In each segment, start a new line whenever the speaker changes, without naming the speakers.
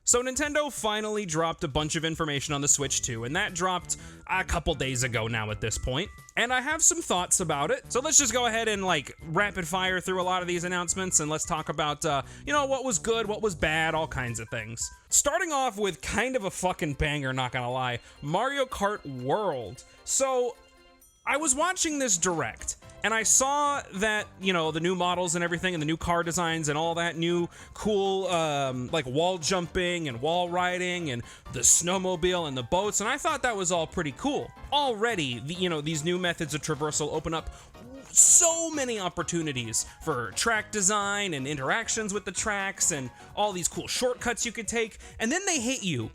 So Nintendo finally dropped a bunch of information on the Switch 2, and that dropped a couple days ago now at this point. And I have some thoughts about it. So let's just go ahead and like rapid fire through a lot of these announcements, and let's talk about, what was good, what was bad, all kinds of things. Starting off with kind of a fucking banger, not gonna lie, Mario Kart World. So I was watching this direct, and I saw that, the new models and everything, and the new car designs and all that new cool, like wall jumping and wall riding and the snowmobile and the boats, and I thought that was all pretty cool. Already, these new methods of traversal open up so many opportunities for track design and interactions with the tracks and all these cool shortcuts you could take, and then they hit you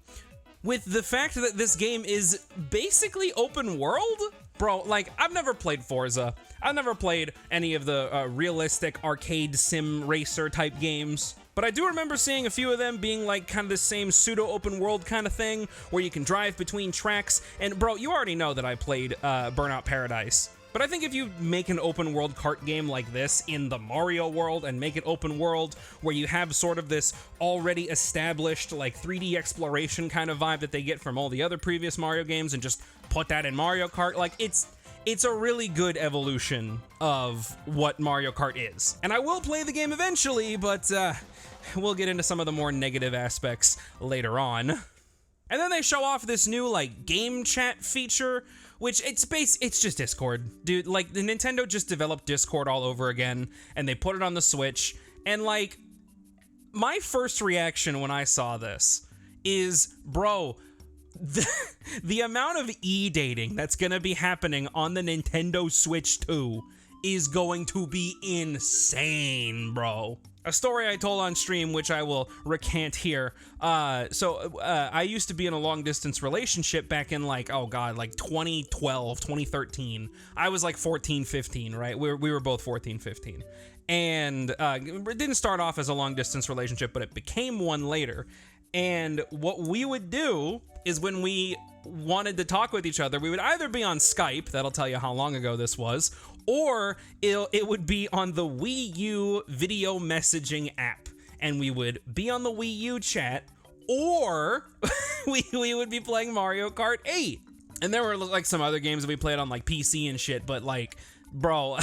with the fact that this game is basically open world? Bro, like, I've never played Forza. I've never played any of the realistic arcade sim racer type games. But I do remember seeing a few of them being like kind of the same pseudo open world kind of thing where you can drive between tracks. And bro, you already know that I played Burnout Paradise. But I think if you make an open world kart game like this in the Mario world and make it open world where you have sort of this already established like 3D exploration kind of vibe that they get from all the other previous Mario games and just put that in Mario Kart, like it's a really good evolution of what Mario Kart is. And I will play the game eventually, but we'll get into some of the more negative aspects later on. And then they show off this new like game chat feature, which it's just Discord. Dude, like the Nintendo just developed Discord all over again and they put it on the Switch, and like my first reaction when I saw this is, bro, the amount of e-dating that's gonna be happening on the Nintendo Switch 2 is going to be insane, bro. A story I told on stream, which I will recant here. I used to be in a long-distance relationship back in, like, 2012, 2013. I was, like, 14, 15, right? We were both 14, 15. And it didn't start off as a long-distance relationship, but it became one later. And what we would do is when we wanted to talk with each other, we would either be on Skype, that'll tell you how long ago this was, or it would be on the Wii U video messaging app, and we would be on the Wii U chat, or we would be playing Mario Kart 8. And there were like some other games that we played on like PC and shit, but like, bro,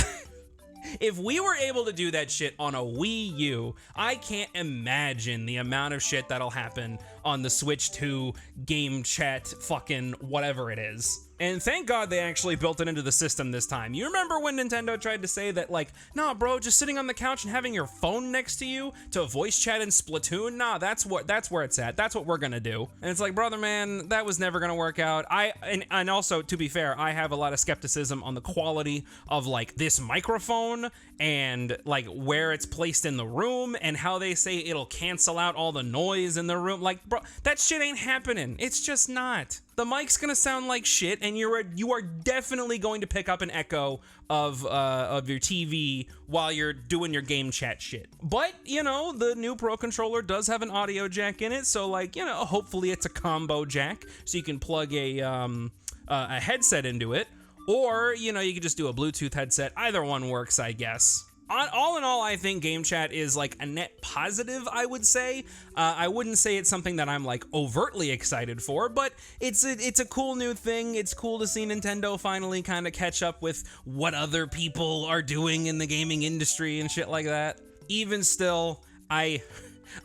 if we were able to do that shit on a Wii U, I can't imagine the amount of shit that'll happen on the Switch 2 game chat fucking whatever it is. And thank God they actually built it into the system this time. You remember when Nintendo tried to say that, like, nah, bro, just sitting on the couch and having your phone next to you to voice chat in Splatoon? Nah, that's where it's at. That's what we're gonna do. And it's like, brother, man, that was never gonna work out. And also, to be fair, I have a lot of skepticism on the quality of, like, this microphone and, like, where it's placed in the room and how they say it'll cancel out all the noise in the room. Like, bro, that shit ain't happening. It's just not. The mic's gonna sound like shit, and you are definitely going to pick up an echo of your TV while you're doing your game chat shit. But, the new Pro Controller does have an audio jack in it, so, like, hopefully it's a combo jack, so you can plug a headset into it, or, you can just do a Bluetooth headset. Either one works, I guess. All in all, I think game chat is like a net positive, I would say. I wouldn't say it's something that I'm like overtly excited for, but it's a cool new thing. It's cool to see Nintendo finally kind of catch up with what other people are doing in the gaming industry and shit like that. Even still, I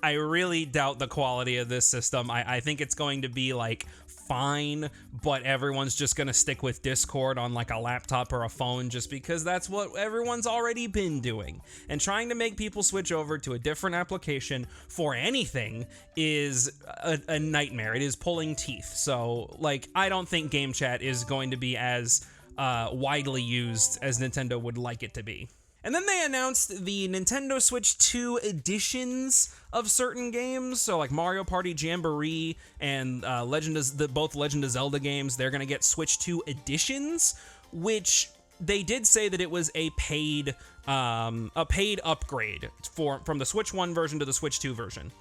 really doubt the quality of this system. I think it's going to be like fine, but everyone's just gonna stick with Discord on like a laptop or a phone just because that's what everyone's already been doing. And trying to make people switch over to a different application for anything is a nightmare. It is pulling teeth. So like, I don't think game chat is going to be as widely used as Nintendo would like it to be. And then they announced the Nintendo Switch 2 editions of certain games. So like Mario Party Jamboree and both Legend of Zelda games, they're gonna get Switch 2 editions, which they did say that it was a paid upgrade from the Switch 1 version to the Switch 2 version.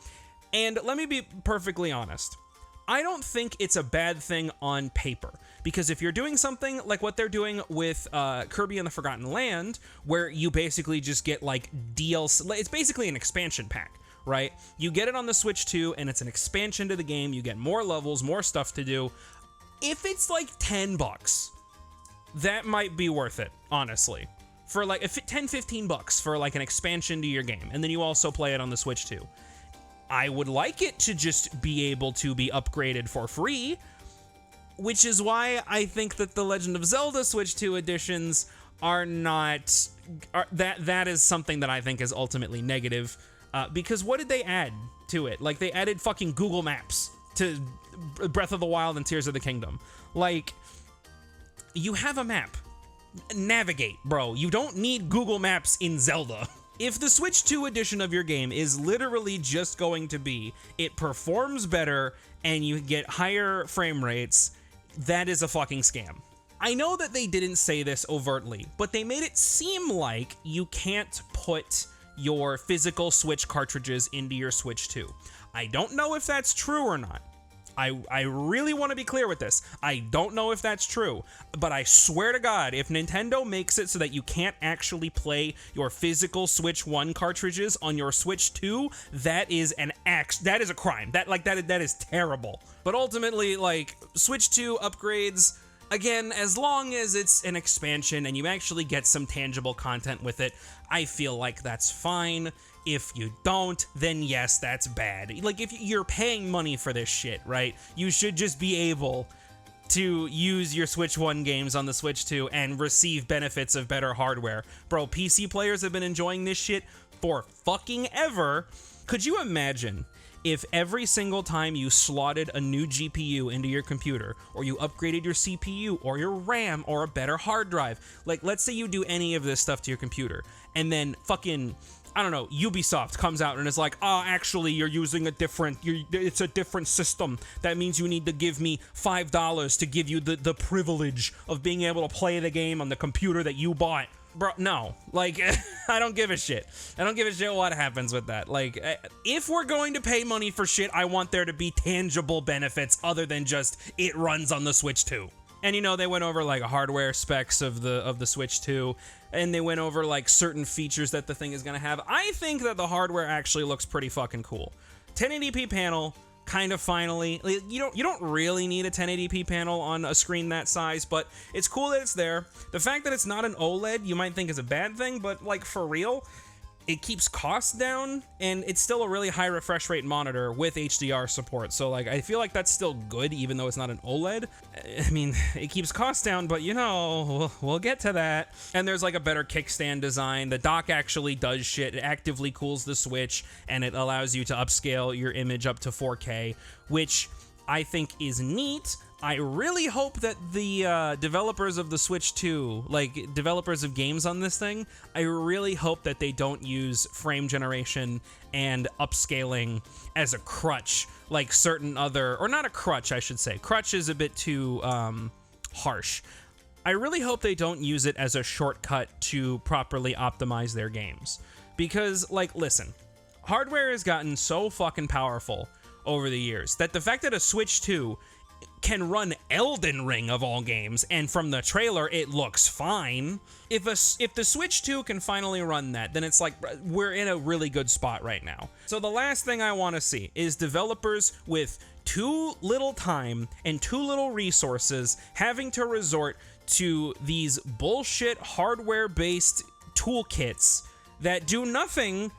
And let me be perfectly honest. I don't think it's a bad thing on paper, because if you're doing something like what they're doing with Kirby and the Forgotten Land, where you basically just get like DLC, it's basically an expansion pack, right? You get it on the Switch 2, and it's an expansion to the game. You get more levels, more stuff to do. If it's like $10, that might be worth it, honestly. For like $10-15 for like an expansion to your game, and then you also play it on the Switch 2. I would like it to just be able to be upgraded for free, which is why I think that the Legend of Zelda Switch 2 editions are not... that is something that I think is ultimately negative, because what did they add to it? Like, they added fucking Google Maps to Breath of the Wild and Tears of the Kingdom. Like, you have a map. Navigate, bro. You don't need Google Maps in Zelda. If the Switch 2 edition of your game is literally just going to be, it performs better and you get higher frame rates, that is a fucking scam. I know that they didn't say this overtly, but they made it seem like you can't put your physical Switch cartridges into your Switch 2. I don't know if that's true or not. I really want to be clear with this. I don't know if that's true, but I swear to God, if Nintendo makes it so that you can't actually play your physical Switch 1 cartridges on your Switch 2, that is that is a crime. That is terrible. But ultimately, like, Switch 2 upgrades, again, as long as it's an expansion and you actually get some tangible content with it, I feel like that's fine. If you don't, then yes, that's bad. Like, if you're paying money for this shit, right? You should just be able to use your Switch 1 games on the Switch 2 and receive benefits of better hardware. Bro, PC players have been enjoying this shit for fucking ever. Could you imagine if every single time you slotted a new GPU into your computer, or you upgraded your CPU or your RAM or a better hard drive, like, let's say you do any of this stuff to your computer, and then fucking, I don't know, Ubisoft comes out and is like, actually, you're using it's a different system. That means you need to give me $5 to give you the privilege of being able to play the game on the computer that you bought. Bro, no. Like, I don't give a shit. I don't give a shit what happens with that. Like, if we're going to pay money for shit, I want there to be tangible benefits other than just it runs on the Switch 2. And, you know, they went over, like, hardware specs of the Switch 2, and they went over, like, certain features that the thing is going to have. I think that the hardware actually looks pretty fucking cool. 1080p panel, kind of finally. You don't really need a 1080p panel on a screen that size, but it's cool that it's there. The fact that it's not an OLED, you might think is a bad thing, but, like, for real, it keeps costs down, and it's still a really high refresh rate monitor with HDR support. So, like, I feel like that's still good, even though it's not an OLED. I mean, it keeps costs down, but, you know, we'll get to that. And there's, like, a better kickstand design. The dock actually does shit. It actively cools the Switch, and it allows you to upscale your image up to 4K, which I think is neat. I really hope that the developers of the Switch 2, like, developers of games on this thing, I really hope that they don't use frame generation and upscaling as a crutch, like certain other, or not a crutch, I should say. Crutch is a bit too harsh. I really hope they don't use it as a shortcut to properly optimize their games. Because, like, listen, hardware has gotten so fucking powerful over the years that the fact that a Switch 2 can run Elden Ring of all games, and from the trailer it looks fine. If the Switch 2 can finally run that, then it's like we're in a really good spot right now. So the last thing I want to see is developers with too little time and too little resources having to resort to these bullshit hardware-based toolkits that do nothing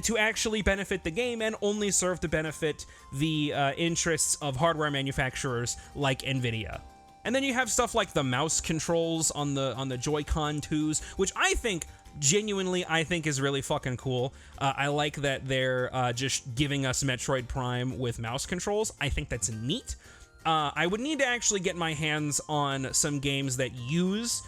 to actually benefit the game and only serve to benefit the interests of hardware manufacturers like Nvidia. And then you have stuff like the mouse controls on the Joy-Con 2s, which I think is really fucking cool. I like that they're just giving us Metroid Prime with mouse controls. I think that's neat. I would need to actually get my hands on some games that use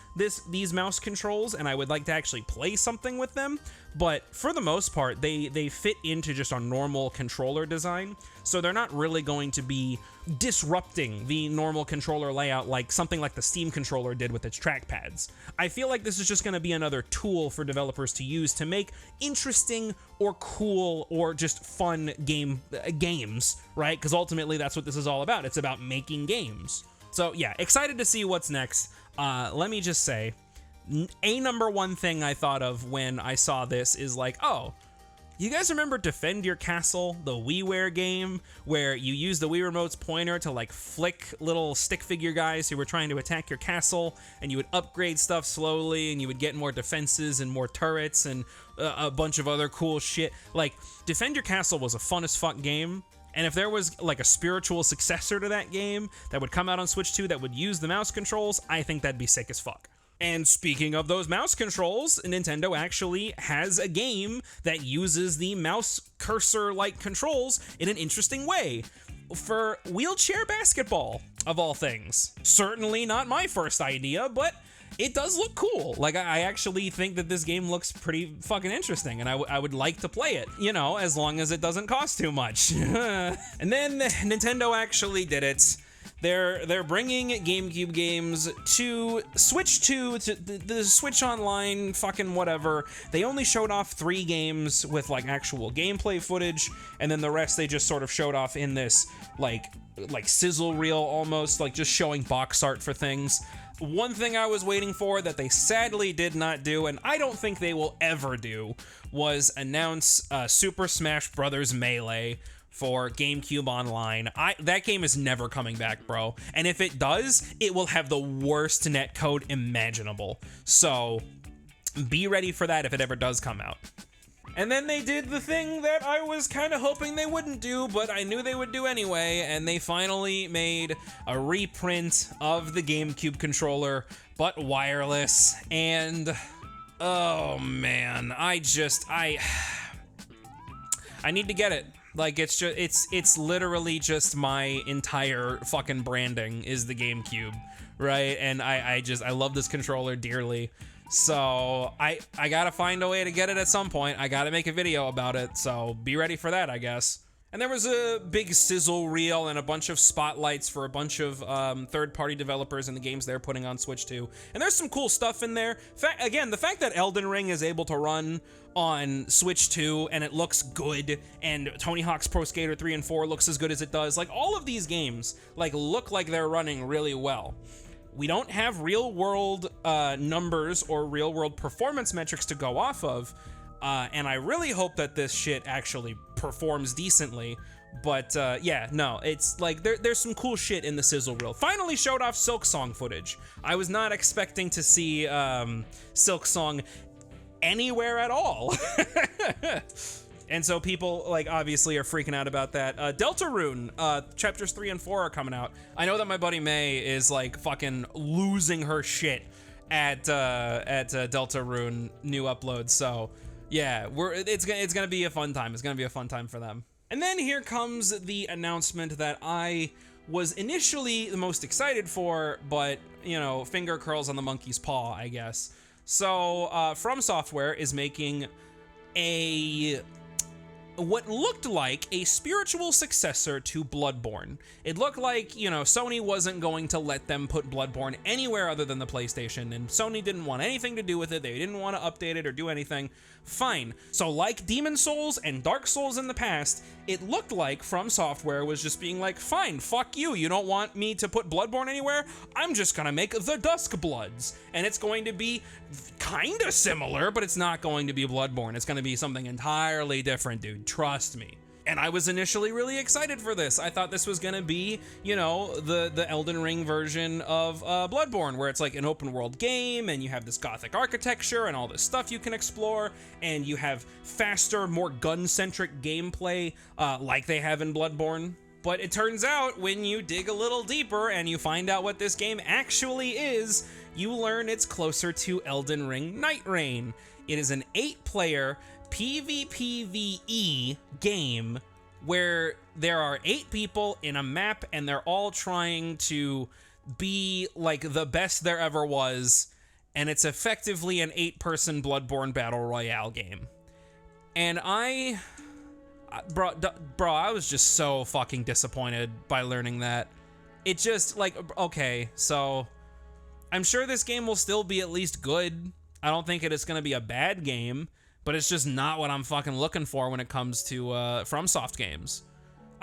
these mouse controls, and I would like to actually play something with them. But for the most part, they fit into just a normal controller design, so they're not really going to be disrupting the normal controller layout like something like the Steam controller did with its trackpads. I feel like this is just going to be another tool for developers to use to make interesting or cool or just fun games, right? Because ultimately that's what this is all about. It's about making games. So yeah, excited to see what's next. Let me just say, a number one thing I thought of when I saw this is like, oh, You guys remember Defend Your Castle, the WiiWare game, where you use the Wii Remote's pointer to like flick little stick figure guys who were trying to attack your castle, and you would upgrade stuff slowly, and you would get more defenses and more turrets and a bunch of other cool shit. Like, Defend Your Castle was a fun as fuck game, and if there was like a spiritual successor to that game that would come out on Switch 2 that would use the mouse controls, I think that'd be sick as fuck. And speaking of those mouse controls, Nintendo actually has a game that uses the mouse cursor-like controls in an interesting way for wheelchair basketball, of all things. Certainly not my first idea, but it does look cool. Like, I actually think that this game looks pretty fucking interesting, and I would like to play it, you know, as long as it doesn't cost too much. And then Nintendo actually did it. They're bringing GameCube games to Switch 2, to the Switch Online, fucking whatever. They only showed off 3 games with like actual gameplay footage, and then the rest they just sort of showed off in this like sizzle reel almost, like just showing box art for things. One thing I was waiting for that they sadly did not do, and I don't think they will ever do, was announce Super Smash Bros. Melee for GameCube Online. That game is never coming back, bro. And if it does, it will have the worst netcode imaginable. So be ready for that if it ever does come out. And then they did the thing that I was kind of hoping they wouldn't do, but I knew they would do anyway, and they finally made a reprint of the GameCube controller, but wireless. And oh man, I need to get it. Like, it's literally just my entire fucking branding is the GameCube, right? And I love this controller dearly. So I gotta find a way to get it at some point. I gotta make a video about it, so be ready for that, I guess. And there was a big sizzle reel and a bunch of spotlights for a bunch of third-party developers and the games they're putting on Switch 2. And there's some cool stuff in there. Again, the fact that Elden Ring is able to run on Switch 2 and it looks good, and Tony Hawk's Pro Skater 3 and 4 looks as good as it does. Like, all of these games look like they're running really well. We don't have real-world numbers or real-world performance metrics to go off of, and I really hope that this shit actually performs decently. But yeah, no, it's like there's some cool shit in the sizzle reel. Finally showed off Silksong footage. I was not expecting to see Silksong anywhere at all. And so people, like, obviously are freaking out about that. Deltarune, chapters 3 and 4 are coming out. I know that my buddy May is, like, fucking losing her shit at Deltarune new uploads. So, yeah, it's gonna be a fun time. It's gonna be a fun time for them. And then here comes the announcement that I was initially the most excited for, but, you know, finger curls on the monkey's paw, I guess. So, From Software is making what looked like a spiritual successor to Bloodborne. It looked like, you know, Sony wasn't going to let them put Bloodborne anywhere other than the PlayStation, and Sony didn't want anything to do with it. They didn't want to update it or do anything. Fine. So like Demon Souls and Dark Souls in the past, it looked like From Software was just being like, fine, fuck you. You don't want me to put Bloodborne anywhere? I'm just gonna make the Dusk Bloods. And it's going to be kinda similar, but it's not going to be Bloodborne. It's gonna be something entirely different, dude. Trust me. And I was initially really excited for this. I thought this was gonna be, you know, the Elden Ring version of Bloodborne, where it's like an open world game, and you have this gothic architecture and all this stuff you can explore, and you have faster, more gun-centric gameplay like they have in Bloodborne. But it turns out, when you dig a little deeper and you find out what this game actually is, you learn it's closer to Elden Ring Night Reign. It is an 8-player PvPvE game where there are 8 people in a map, and they're all trying to be like the best there ever was, and it's effectively an 8-person Bloodborne Battle Royale game. And bro, I was just so fucking disappointed by learning that. It just, like, okay, so I'm sure this game will still be at least good. I don't think it's gonna be a bad game, but it's just not what I'm fucking looking for when it comes to FromSoft games.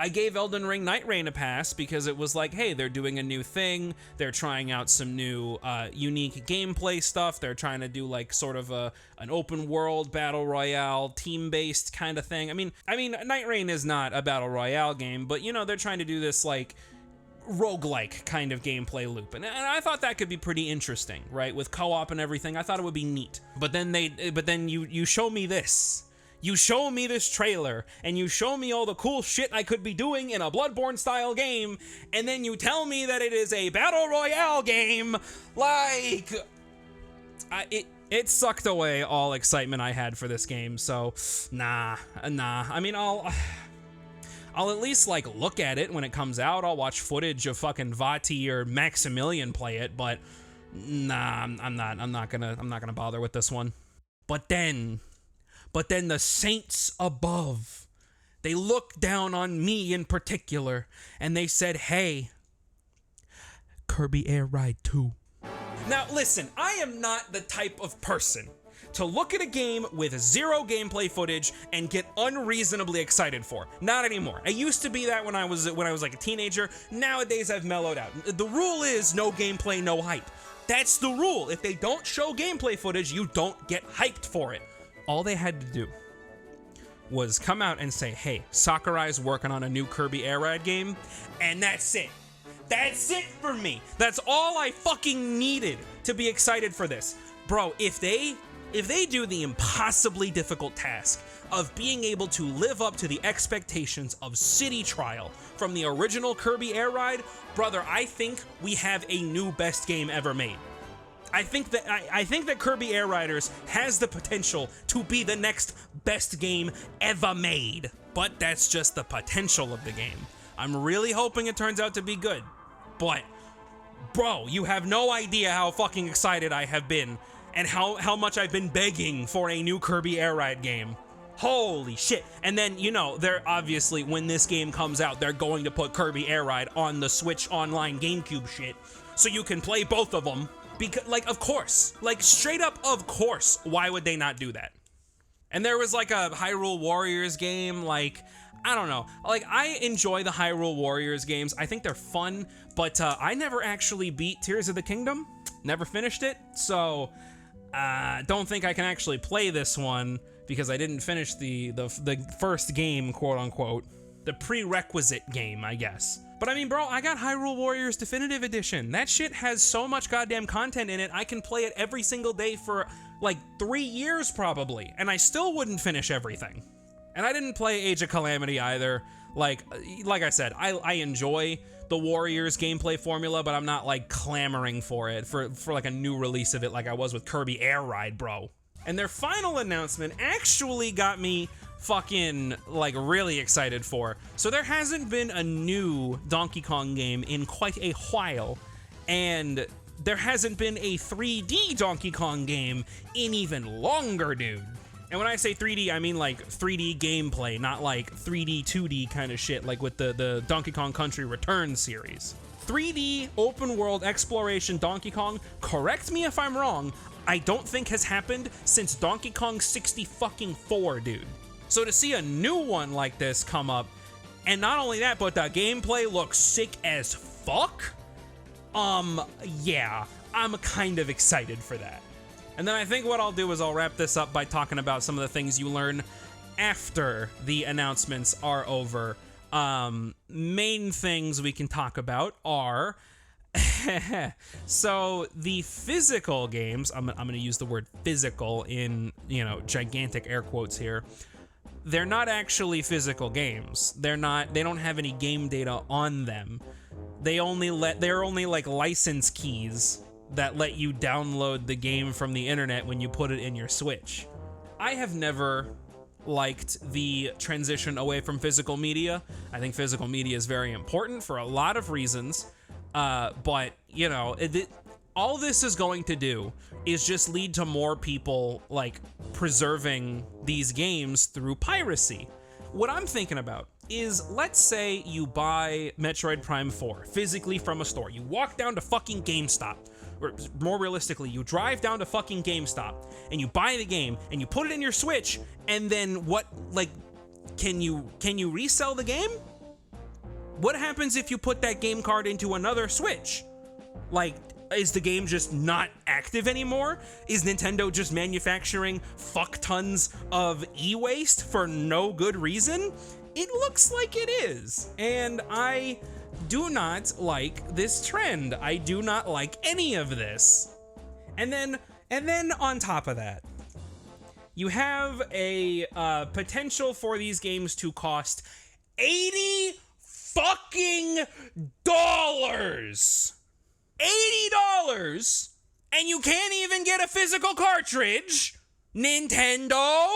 I gave Elden Ring Night Rain a pass because it was like, hey, they're doing a new thing. They're trying out some new unique gameplay stuff. They're trying to do like sort of an open world battle royale, team-based kind of thing. I mean, Night Rain is not a battle royale game, but you know, they're trying to do this like roguelike kind of gameplay loop, and I thought that could be pretty interesting, right? With co-op and everything, I thought it would be neat. But then you show me this. You show me this trailer, and you show me all the cool shit I could be doing in a Bloodborne-style game, and then you tell me that it is a Battle Royale game. Like, it sucked away all excitement I had for this game, so nah. I mean, I'll at least, like, look at it when it comes out. I'll watch footage of fucking Vati or Maximilian play it, but nah, I'm not gonna bother with this one. But then the saints above, they looked down on me in particular, and they said, hey, Kirby Air Ride 2. Now, listen, I am not the type of person to look at a game with zero gameplay footage and get unreasonably excited for. Not anymore. I used to be that when I was like a teenager. Nowadays, I've mellowed out. The rule is no gameplay, no hype. That's the rule. If they don't show gameplay footage, you don't get hyped for it. All they had to do was come out and say, hey, Sakurai's working on a new Kirby Air Ride game, and that's it. That's it for me. That's all I fucking needed to be excited for this. Bro, if they do the impossibly difficult task of being able to live up to the expectations of City Trial from the original Kirby Air Ride, brother, I think we have a new best game ever made. I think that Kirby Air Riders has the potential to be the next best game ever made. But that's just the potential of the game. I'm really hoping it turns out to be good. But, bro, you have no idea how fucking excited I have been and how much I've been begging for a new Kirby Air Ride game. Holy shit. And then, you know, they're obviously, when this game comes out, they're going to put Kirby Air Ride on the Switch Online GameCube shit, so you can play both of them. Because, like, of course. Like, straight up, of course. Why would they not do that? And there was, like, a Hyrule Warriors game, like, I don't know. Like, I enjoy the Hyrule Warriors games. I think they're fun, but I never actually beat Tears of the Kingdom. Never finished it, so don't think I can actually play this one because I didn't finish the first game, quote-unquote. The prerequisite game, I guess. But I mean, bro, I got Hyrule Warriors Definitive Edition. That shit has so much goddamn content in it, I can play it every single day for, like, 3 years probably, and I still wouldn't finish everything. And I didn't play Age of Calamity either. Like I said, I enjoy the Warriors gameplay formula, but I'm not, like, clamoring for it, for like, a new release of it like I was with Kirby Air Ride, bro. And their final announcement actually got me fucking, like, really excited for. So there hasn't been a new Donkey Kong game in quite a while, and there hasn't been a 3D Donkey Kong game in even longer, dude. And when I say 3D, I mean like 3D gameplay, not like 3D, 2D kind of shit, like with the Donkey Kong Country Returns series. 3D open world exploration Donkey Kong, correct me if I'm wrong, I don't think has happened since Donkey Kong 64, dude. So to see a new one like this come up, and not only that, but the gameplay looks sick as fuck, yeah, I'm kind of excited for that. And then I think what I'll do is I'll wrap this up by talking about some of the things you learn after the announcements are over. Main things we can talk about are so the physical games, I'm gonna use the word physical in, you know, gigantic air quotes here. They're not actually physical games. They don't have any game data on them. They're only like license keys that let you download the game from the internet when you put it in your Switch. I have never liked the transition away from physical media. I think physical media is very important for a lot of reasons, but, you know, all this is going to do is just lead to more people, like, preserving these games through piracy. What I'm thinking about is, let's say you buy Metroid Prime 4 physically from a store. You walk down to fucking GameStop, or more realistically, you drive down to fucking GameStop and you buy the game and you put it in your Switch, and then what, like, can you resell the game? What happens if you put that game card into another Switch? Like, is the game just not active anymore? Is Nintendo just manufacturing fuck tons of e-waste for no good reason? It looks like it is, and I do not like this trend. I do not like any of this. And then on top of that, you have a potential for these games to cost $80 fucking dollars. $80, and you can't even get a physical cartridge. Nintendo,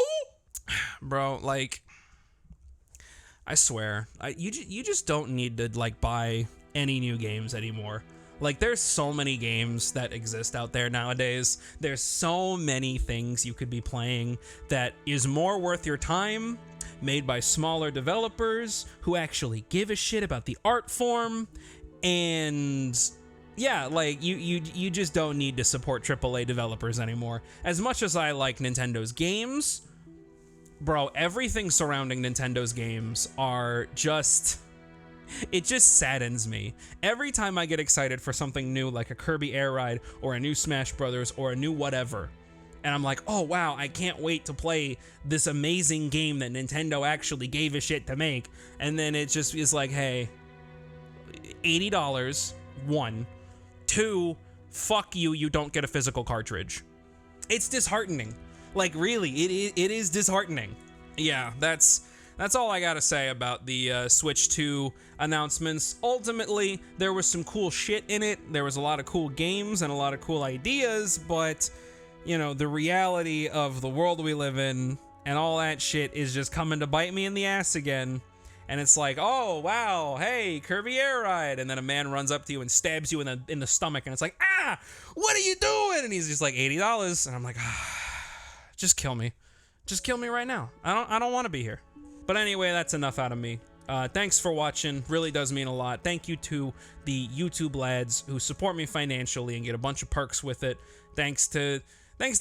bro, like, I swear, you just don't need to like buy any new games anymore. Like, there's so many games that exist out there nowadays. There's so many things you could be playing that is more worth your time, made by smaller developers who actually give a shit about the art form. And yeah, like, you just don't need to support AAA developers anymore. As much as I like Nintendo's games, bro, everything surrounding Nintendo's games are just... It just saddens me. Every time I get excited for something new, like a Kirby Air Ride, or a new Smash Brothers, or a new whatever, and I'm like, oh wow, I can't wait to play this amazing game that Nintendo actually gave a shit to make, and then it just is like, hey, $80, one. Two, fuck you, you don't get a physical cartridge. It's disheartening. Like, really, it is disheartening. Yeah, that's all I gotta say about the Switch 2 announcements. Ultimately, there was some cool shit in it. There was a lot of cool games and a lot of cool ideas, but, you know, the reality of the world we live in and all that shit is just coming to bite me in the ass again. And it's like, oh, wow, hey, Kirby Air Ride. And then a man runs up to you and stabs you in the stomach, and it's like, ah, what are you doing? And he's just like, $80. And I'm like, just kill me. Just kill me right now. I don't want to be here. But anyway, that's enough out of me. Thanks for watching. Really does mean a lot. Thank you to the YouTube lads who support me financially and get a bunch of perks with it. Thanks to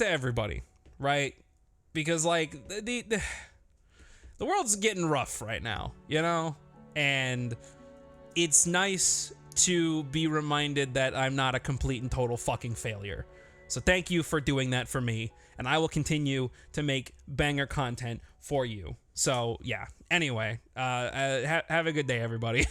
everybody, right? Because, like, the world's getting rough right now, you know? And it's nice to be reminded that I'm not a complete and total fucking failure. So thank you for doing that for me, and I will continue to make banger content for you. So, yeah. Anyway, have a good day, everybody.